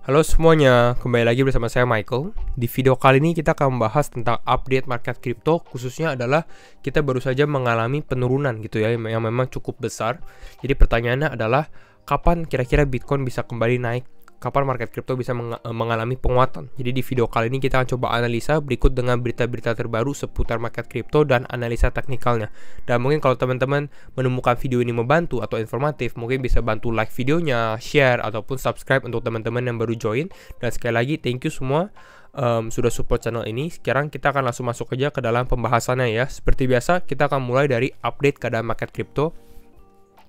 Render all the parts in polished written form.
Halo semuanya, kembali lagi bersama saya Michael. Di video kali ini kita akan membahas tentang update market crypto, khususnya adalah kita baru saja mengalami penurunan gitu ya, yang memang cukup besar. Jadi pertanyaannya adalah kapan kira-kira Bitcoin bisa kembali naik? Kapan market crypto bisa mengalami penguatan? Jadi di video kali ini kita akan coba analisa berikut dengan berita-berita terbaru seputar market crypto dan analisa teknikalnya. Dan mungkin kalau teman-teman menemukan video ini membantu atau informatif, mungkin bisa bantu like videonya, share, ataupun subscribe untuk teman-teman yang baru join. Dan sekali lagi, thank you semua sudah support channel ini. Sekarang kita akan langsung masuk aja ke dalam pembahasannya ya. Seperti biasa, kita akan mulai dari update keadaan market crypto.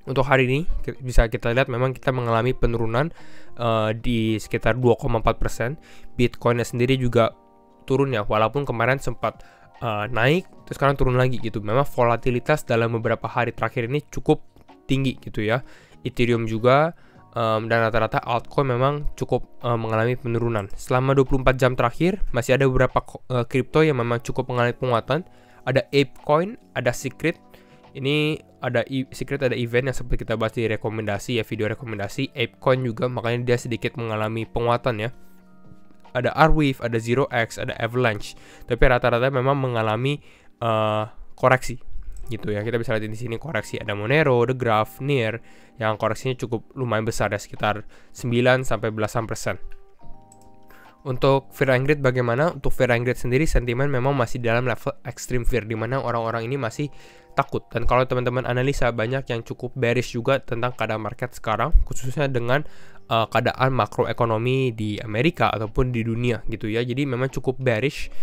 Untuk hari ini bisa kita lihat memang kita mengalami penurunan di sekitar 2,4%. Bitcoinnya sendiri juga turun ya, walaupun kemarin sempat naik terus sekarang turun lagi gitu. Memang volatilitas dalam beberapa hari terakhir ini cukup tinggi gitu ya. Ethereum juga dan rata-rata altcoin memang cukup mengalami penurunan. Selama 24 jam terakhir masih ada beberapa kripto yang memang cukup mengalami penguatan. Ada ApeCoin, ada Secret. Ini ada Secret, ada event yang seperti kita bahas di rekomendasi ya, video rekomendasi. ApeCoin juga, makanya dia sedikit mengalami penguatan ya. Ada Arweave, ada ZeroX, ada Avalanche. Tapi rata-rata memang mengalami koreksi gitu ya. Kita bisa lihat di sini koreksi. Ada Monero, The Graph, Near yang koreksinya cukup lumayan besar ya, sekitar 9 sampai belasan persen. Untuk fear and greed bagaimana? Untuk fear and greed sendiri sentimen memang masih dalam level extreme fear, di mana orang-orang ini masih takut. Dan kalau teman-teman analisa, banyak yang cukup bearish juga tentang keadaan market sekarang, khususnya dengan keadaan makroekonomi di Amerika ataupun di dunia gitu ya. Jadi memang cukup bearish,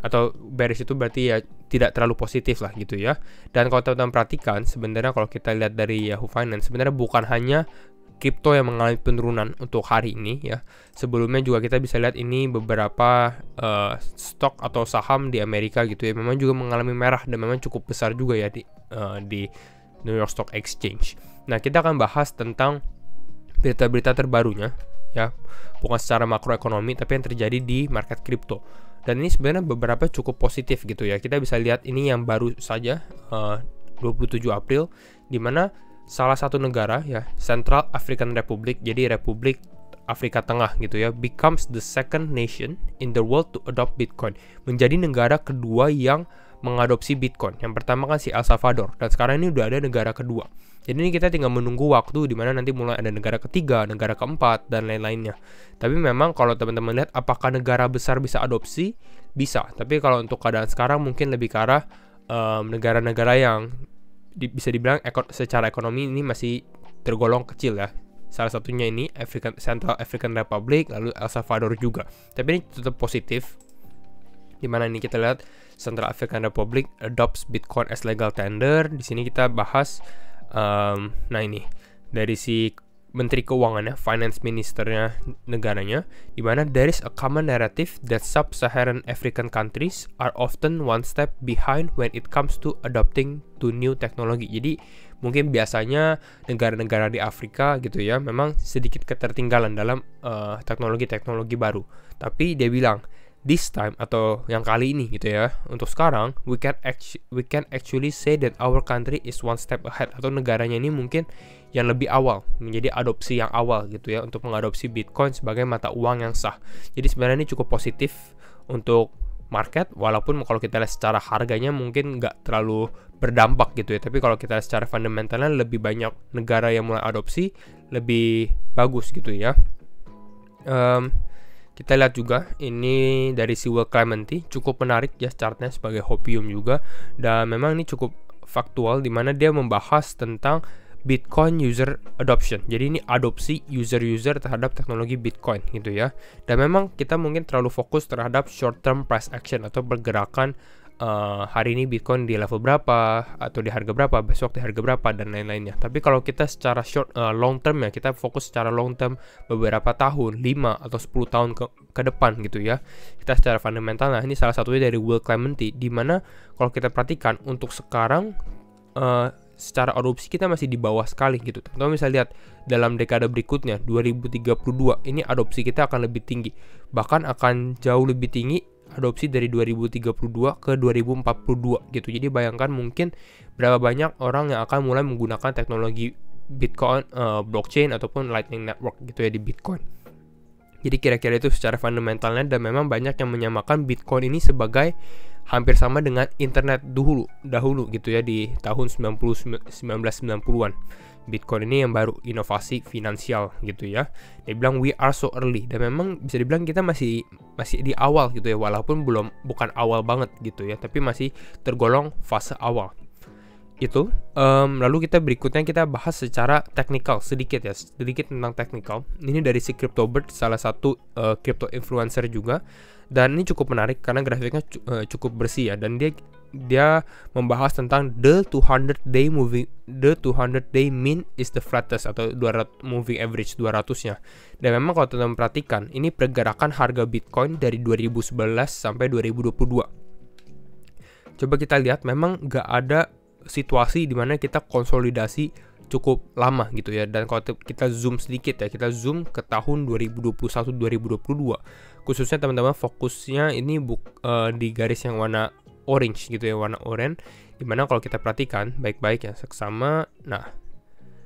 atau bearish itu berarti ya tidak terlalu positif lah gitu ya. Dan kalau teman-teman perhatikan, sebenarnya kalau kita lihat dari Yahoo Finance, sebenarnya bukan hanya kripto yang mengalami penurunan untuk hari ini ya. Sebelumnya juga kita bisa lihat ini beberapa stok atau saham di Amerika gitu ya, memang juga mengalami merah dan memang cukup besar juga ya di New York Stock Exchange. Nah, kita akan bahas tentang berita-berita terbarunya ya, bukan secara makroekonomi tapi yang terjadi di market kripto. Dan ini sebenarnya beberapa cukup positif gitu ya. Kita bisa lihat ini yang baru saja 27 April, di mana salah satu negara ya, Central African Republic, jadi Republik Afrika Tengah gitu ya, becomes the second nation in the world to adopt Bitcoin. Menjadi negara kedua yang mengadopsi Bitcoin. Yang pertama kan si El Salvador, dan sekarang ini udah ada negara kedua. Jadi ini kita tinggal menunggu waktu di mana nanti mulai ada negara ketiga, negara keempat, dan lain-lainnya. Tapi memang kalau teman-teman lihat apakah negara besar bisa adopsi? Bisa. Tapi kalau untuk keadaan sekarang mungkin lebih ke arah negara-negara yang bisa dibilang secara ekonomi ini masih tergolong kecil ya. Salah satunya ini Central African Republic, lalu El Salvador juga. Tapi ini tetap positif. Dimana ini kita lihat Central African Republic adopts Bitcoin as legal tender. Di sini kita bahas, nah ini dari si Menteri Keuangannya, Finance Ministernya negaranya, di mana there is a common narrative that sub-Saharan African countries are often one step behind when it comes to adopting to new technology. Jadi mungkin biasanya negara-negara di Afrika gitu ya, memang sedikit ketertinggalan dalam teknologi-teknologi baru. Tapi dia bilang this time atau yang kali ini gitu ya, untuk sekarang we can actually say that our country is one step ahead, atau negaranya ini mungkin yang lebih awal, menjadi adopsi yang awal gitu ya, untuk mengadopsi Bitcoin sebagai mata uang yang sah. Jadi sebenarnya ini cukup positif untuk market, walaupun kalau kita lihat secara harganya mungkin nggak terlalu berdampak gitu ya, tapi kalau kita lihat secara fundamentalnya lebih banyak negara yang mulai adopsi, lebih bagus gitu ya. Kita lihat juga ini dari si Will Clemente, cukup menarik ya chartnya sebagai Hopium juga, dan memang ini cukup faktual di mana dia membahas tentang Bitcoin user adoption. Jadi ini adopsi user-user terhadap teknologi Bitcoin gitu ya. Dan memang kita mungkin terlalu fokus terhadap short term price action atau pergerakan hari ini Bitcoin di level berapa, atau di harga berapa, besok di harga berapa, dan lain-lainnya. Tapi kalau kita secara long term ya, kita fokus secara long term beberapa tahun, 5 atau 10 tahun ke depan gitu ya. Kita secara fundamental. Nah, ini salah satunya dari Will Clemente, di mana kalau kita perhatikan untuk sekarang secara adopsi kita masih di bawah sekali gitu. Kalau misalnya lihat dalam dekade berikutnya 2032, ini adopsi kita akan lebih tinggi, bahkan akan jauh lebih tinggi adopsi dari 2032 ke 2042 gitu. Jadi bayangkan mungkin berapa banyak orang yang akan mulai menggunakan teknologi Bitcoin, blockchain ataupun Lightning Network gitu ya di Bitcoin. Jadi kira-kira itu secara fundamentalnya, dan memang banyak yang menyamakan Bitcoin ini sebagai hampir sama dengan internet dahulu gitu ya, di tahun 1990-an. Bitcoin ini yang baru inovasi finansial gitu ya. Dia bilang we are so early, dan memang bisa dibilang kita masih di awal gitu ya, walaupun bukan awal banget gitu ya, tapi masih tergolong fase awal. Itu lalu berikutnya kita bahas secara teknikal sedikit tentang teknikal. Ini dari si CryptoBird, salah satu crypto influencer juga, dan ini cukup menarik karena grafiknya cukup bersih ya, dan dia membahas tentang the 200 day mean is the flattest, atau 200 moving average 200-nya. Dan memang kalau teman-teman perhatikan, ini pergerakan harga Bitcoin dari 2011 sampai 2022. Coba kita lihat, memang nggak ada situasi di mana kita konsolidasi cukup lama gitu ya. Dan kalau kita zoom sedikit ya, kita zoom ke tahun 2021-2022, khususnya teman-teman fokusnya ini di garis yang warna orange gitu ya, warna oranye, dimana kalau kita perhatikan baik-baik ya seksama, nah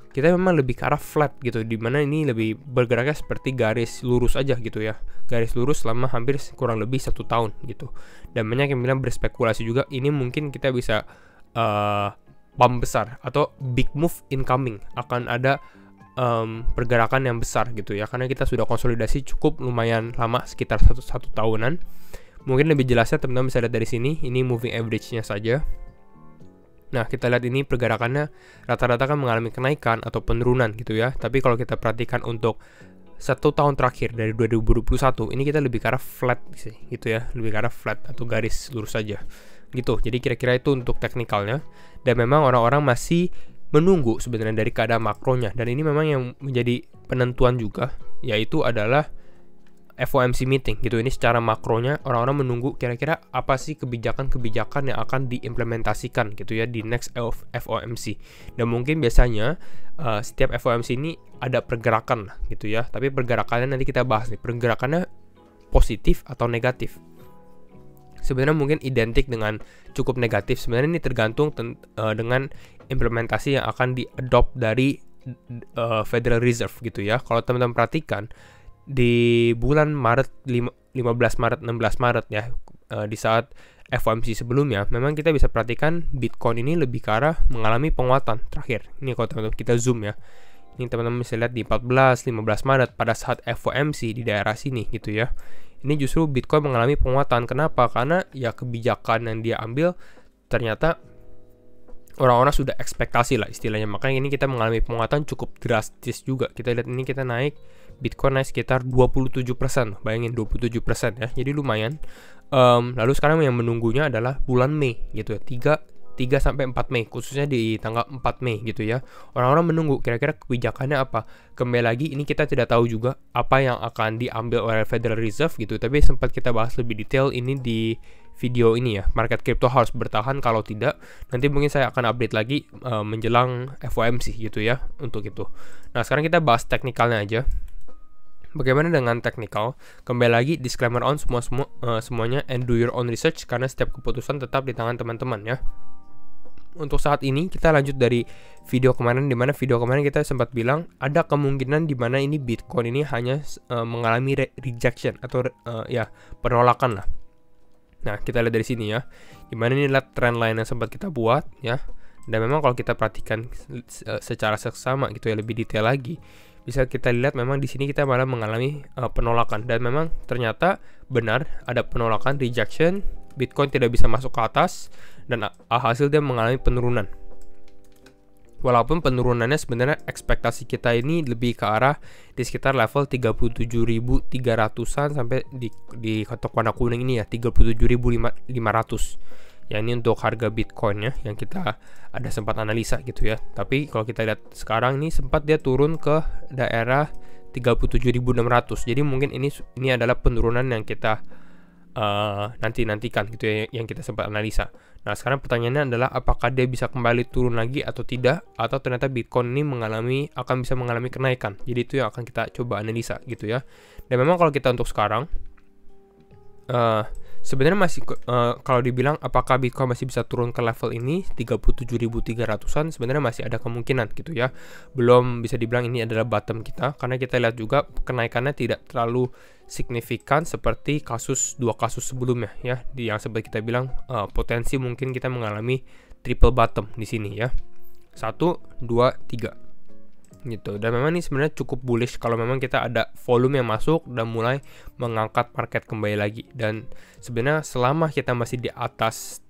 kita memang lebih ke arah flat gitu, dimana ini lebih bergeraknya seperti garis lurus aja gitu ya, garis lurus selama hampir kurang lebih 1 tahun gitu. Dan banyak yang bilang, berspekulasi juga, ini mungkin kita bisa pump besar atau big move incoming, akan ada pergerakan yang besar gitu ya, karena kita sudah konsolidasi cukup lumayan lama, sekitar satu tahunan. Mungkin lebih jelasnya teman-teman bisa lihat dari sini, ini moving average-nya saja. Nah, kita lihat ini pergerakannya rata-rata kan mengalami kenaikan atau penurunan gitu ya. Tapi kalau kita perhatikan untuk 1 tahun terakhir dari 2021, ini kita lebih ke arah flat sih gitu ya, lebih ke arah flat atau garis lurus saja gitu. Jadi kira-kira itu untuk teknikalnya, dan memang orang-orang masih menunggu sebenarnya dari keadaan makronya, dan ini memang yang menjadi penentuan juga, yaitu adalah FOMC meeting gitu. Ini secara makronya orang-orang menunggu kira-kira apa sih kebijakan-kebijakan yang akan diimplementasikan gitu ya di next FOMC. Dan mungkin biasanya setiap FOMC ini ada pergerakan gitu ya, tapi pergerakannya nanti kita bahas nih, pergerakannya positif atau negatif. Sebenarnya mungkin identik dengan cukup negatif. Sebenarnya ini tergantung dengan implementasi yang akan diadopt dari Federal Reserve gitu ya. Kalau teman-teman perhatikan di bulan Maret, 15 Maret, 16 Maret ya, di saat FOMC sebelumnya, memang kita bisa perhatikan Bitcoin ini lebih ke arah mengalami penguatan terakhir. Ini kalau teman-teman kita zoom ya, ini teman-teman bisa lihat di 14-15 Maret pada saat FOMC di daerah sini gitu ya. Ini justru Bitcoin mengalami penguatan. Kenapa? Karena ya kebijakan yang dia ambil ternyata orang-orang sudah ekspektasi lah istilahnya. Makanya ini kita mengalami penguatan cukup drastis juga. Kita lihat ini kita naik, Bitcoin naik sekitar 27%. Bayangin 27% ya. Jadi lumayan. Lalu sekarang yang menunggunya adalah bulan Mei gitu ya. 3 sampai 4 Mei, khususnya di tanggal 4 Mei gitu ya. Orang-orang menunggu kira-kira kebijakannya apa. Kembali lagi, ini kita tidak tahu juga apa yang akan diambil oleh Federal Reserve gitu, tapi sempat kita bahas lebih detail ini di video ini ya. Market crypto harus bertahan, kalau tidak nanti mungkin saya akan update lagi menjelang FOMC gitu ya untuk itu. Nah, sekarang kita bahas teknikalnya aja. Bagaimana dengan teknikal? Kembali lagi, disclaimer on semuanya, and do your own research, karena setiap keputusan tetap di tangan teman-teman ya. Untuk saat ini kita lanjut dari video kemarin, dimana video kemarin kita sempat bilang ada kemungkinan dimana ini Bitcoin ini hanya mengalami rejection atau penolakan lah. Nah, kita lihat dari sini ya, dimana ini adalah trend line yang sempat kita buat ya. Dan memang kalau kita perhatikan secara seksama gitu ya, lebih detail lagi, bisa kita lihat memang di sini kita malah mengalami penolakan, dan memang ternyata benar ada penolakan, rejection. Bitcoin tidak bisa masuk ke atas, dan hasil dia mengalami penurunan. Walaupun penurunannya sebenarnya ekspektasi kita ini lebih ke arah di sekitar level 37.300-an sampai di kotak warna kuning ini ya, 37.500. Ya, ini untuk harga Bitcoin ya, yang kita ada sempat analisa gitu ya. Tapi kalau kita lihat sekarang ini sempat dia turun ke daerah 37.600. Jadi mungkin ini adalah penurunan yang kita nantikan gitu ya, yang kita sempat analisa. Nah, sekarang pertanyaannya adalah apakah dia bisa kembali turun lagi atau tidak, atau ternyata Bitcoin ini akan bisa mengalami kenaikan. Jadi itu yang akan kita coba analisa gitu ya. Dan memang kalau kita untuk sekarang sebenarnya masih kalau dibilang apakah Bitcoin masih bisa turun ke level ini 37.300-an, sebenarnya masih ada kemungkinan gitu ya. Belum bisa dibilang ini adalah bottom kita, karena kita lihat juga kenaikannya tidak terlalu signifikan seperti dua kasus sebelumnya ya, yang seperti kita bilang potensi mungkin kita mengalami triple bottom di sini ya. 1, 2, 3 gitu. Dan memang ini sebenarnya cukup bullish kalau memang kita ada volume yang masuk dan mulai mengangkat market kembali lagi. Dan sebenarnya selama kita masih di atas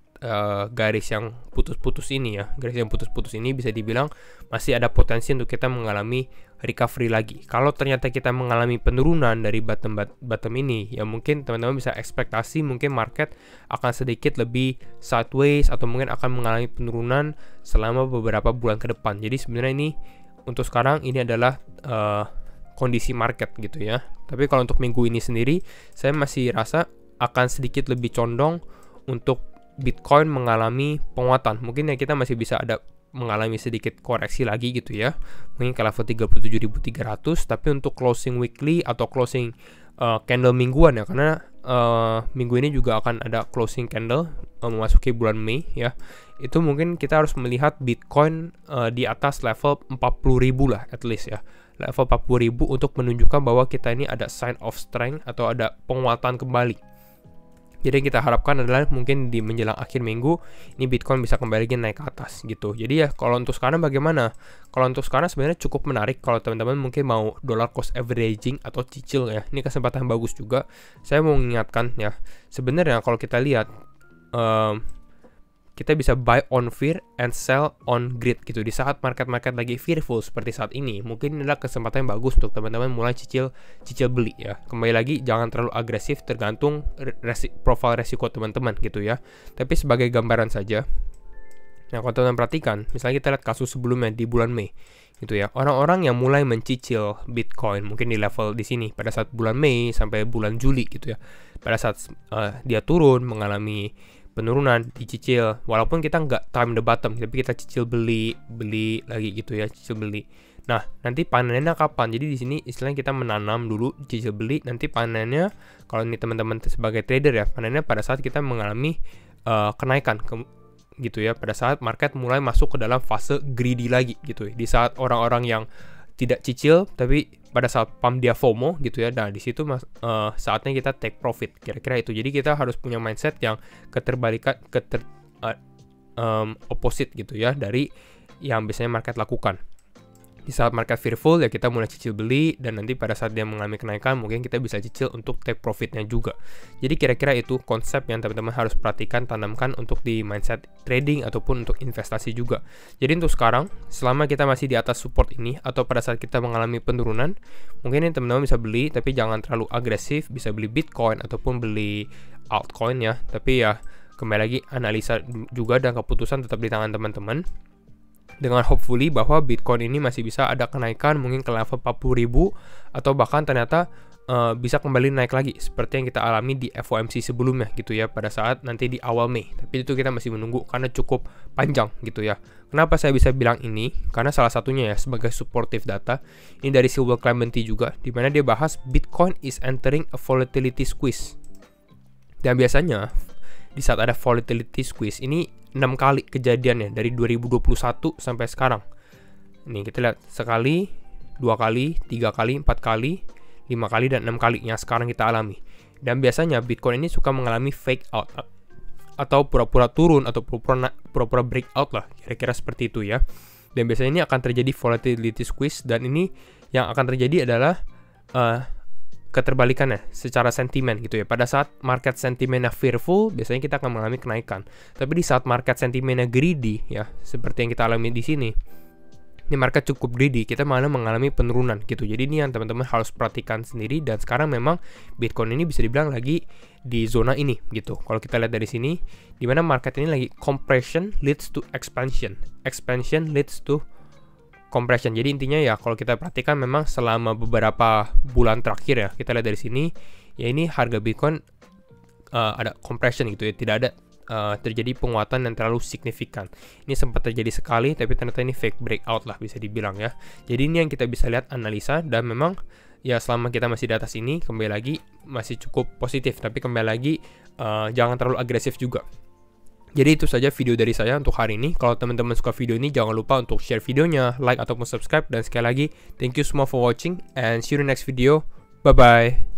garis yang putus-putus ini ya, garis yang putus-putus ini bisa dibilang masih ada potensi untuk kita mengalami recovery lagi. Kalau ternyata kita mengalami penurunan dari bottom ini, ya mungkin teman-teman bisa ekspektasi mungkin market akan sedikit lebih sideways atau mungkin akan mengalami penurunan selama beberapa bulan ke depan. Jadi sebenarnya ini untuk sekarang ini adalah kondisi market gitu ya. Tapi kalau untuk minggu ini sendiri, saya masih rasa akan sedikit lebih condong untuk Bitcoin mengalami penguatan. Mungkin ya kita masih bisa ada mengalami sedikit koreksi lagi gitu ya. Mungkin ke level 37.300, tapi untuk closing weekly atau closing candle mingguan ya, karena minggu ini juga akan ada closing candle memasuki bulan Mei ya. Itu mungkin kita harus melihat Bitcoin di atas level 40.000 lah at least ya. Level 40.000 untuk menunjukkan bahwa kita ini ada sign of strength atau ada penguatan kembali. Jadi yang kita harapkan adalah mungkin di menjelang akhir minggu ini Bitcoin bisa kembali lagi naik ke atas gitu. Jadi ya kalau untuk sekarang bagaimana? Kalau untuk sekarang sebenarnya cukup menarik kalau teman-teman mungkin mau dollar cost averaging atau cicil ya. Ini kesempatan bagus juga. Saya mau mengingatkan ya. Sebenarnya kalau kita lihat kita bisa buy on fear and sell on greed gitu. Di saat market-market lagi fearful seperti saat ini, mungkin adalah kesempatan yang bagus untuk teman-teman mulai cicil beli ya. Kembali lagi jangan terlalu agresif, tergantung profil resiko teman-teman gitu ya. Tapi sebagai gambaran saja. Nah, kalau teman-teman perhatikan, misalnya kita lihat kasus sebelumnya di bulan Mei gitu ya. Orang-orang yang mulai mencicil Bitcoin mungkin di level di sini pada saat bulan Mei sampai bulan Juli gitu ya. Pada saat dia turun mengalami penurunan, dicicil, walaupun kita nggak time the bottom, tapi kita cicil beli lagi gitu ya, cicil beli. Nah, nanti panennya kapan? Jadi di sini istilahnya kita menanam dulu, cicil beli, nanti panennya kalau ini teman-teman sebagai trader ya, panennya pada saat kita mengalami kenaikan gitu ya, pada saat market mulai masuk ke dalam fase greedy lagi gitu ya. Di saat orang-orang yang tidak cicil tapi pada saat pump dia FOMO gitu ya. Nah, di situ saatnya kita take profit. Kira-kira itu. Jadi kita harus punya mindset yang keterbalikan opposite gitu ya dari yang biasanya market lakukan. Di saat market fearful ya kita mulai cicil beli, dan nanti pada saat dia mengalami kenaikan mungkin kita bisa cicil untuk take profitnya juga. Jadi kira-kira itu konsep yang teman-teman harus perhatikan, tanamkan untuk di mindset trading ataupun untuk investasi juga. Jadi untuk sekarang selama kita masih di atas support ini atau pada saat kita mengalami penurunan, mungkin ini teman-teman bisa beli tapi jangan terlalu agresif, bisa beli Bitcoin ataupun beli altcoin ya. Tapi ya kembali lagi analisa juga dan keputusan tetap di tangan teman-teman. Dengan hopefully bahwa Bitcoin ini masih bisa ada kenaikan mungkin ke level 40.000 atau bahkan ternyata bisa kembali naik lagi seperti yang kita alami di FOMC sebelumnya gitu ya, pada saat nanti di awal Mei. Tapi itu kita masih menunggu karena cukup panjang gitu ya. Kenapa saya bisa bilang ini? Karena salah satunya ya sebagai supportive data ini dari Silver Clementi juga, di mana dia bahas Bitcoin is entering a volatility squeeze. Dan biasanya di saat ada volatility squeeze ini 6 kali kejadiannya dari 2021 sampai sekarang. Ini kita lihat sekali, 2 kali, 3 kali, 4 kali, 5 kali, dan 6 kali yang sekarang kita alami. Dan biasanya Bitcoin ini suka mengalami fake out atau pura-pura turun atau pura-pura breakout lah, kira-kira seperti itu ya. Dan biasanya ini akan terjadi volatility squeeze, dan ini yang akan terjadi adalah keterbalikannya secara sentimen gitu ya. Pada saat market sentimennya fearful, biasanya kita akan mengalami kenaikan. Tapi di saat market sentimennya greedy ya, seperti yang kita alami di sini, ini market cukup greedy, kita malah mengalami penurunan gitu. Jadi ini yang teman-teman harus perhatikan sendiri. Dan sekarang memang Bitcoin ini bisa dibilang lagi di zona ini gitu. Kalau kita lihat dari sini, di mana market ini lagi compression leads to expansion, expansion leads to compression. Jadi intinya ya kalau kita perhatikan memang selama beberapa bulan terakhir ya, kita lihat dari sini ya, ini harga Bitcoin ada compression gitu ya, tidak ada terjadi penguatan yang terlalu signifikan. Ini sempat terjadi sekali tapi ternyata ini fake breakout lah bisa dibilang ya. Jadi ini yang kita bisa lihat analisa, dan memang ya selama kita masih di atas ini, kembali lagi masih cukup positif. Tapi kembali lagi jangan terlalu agresif juga. Jadi itu saja video dari saya untuk hari ini. Kalau teman-teman suka video ini, jangan lupa untuk share videonya, like ataupun subscribe. Dan sekali lagi, thank you semua for watching and see you in the next video. Bye-bye.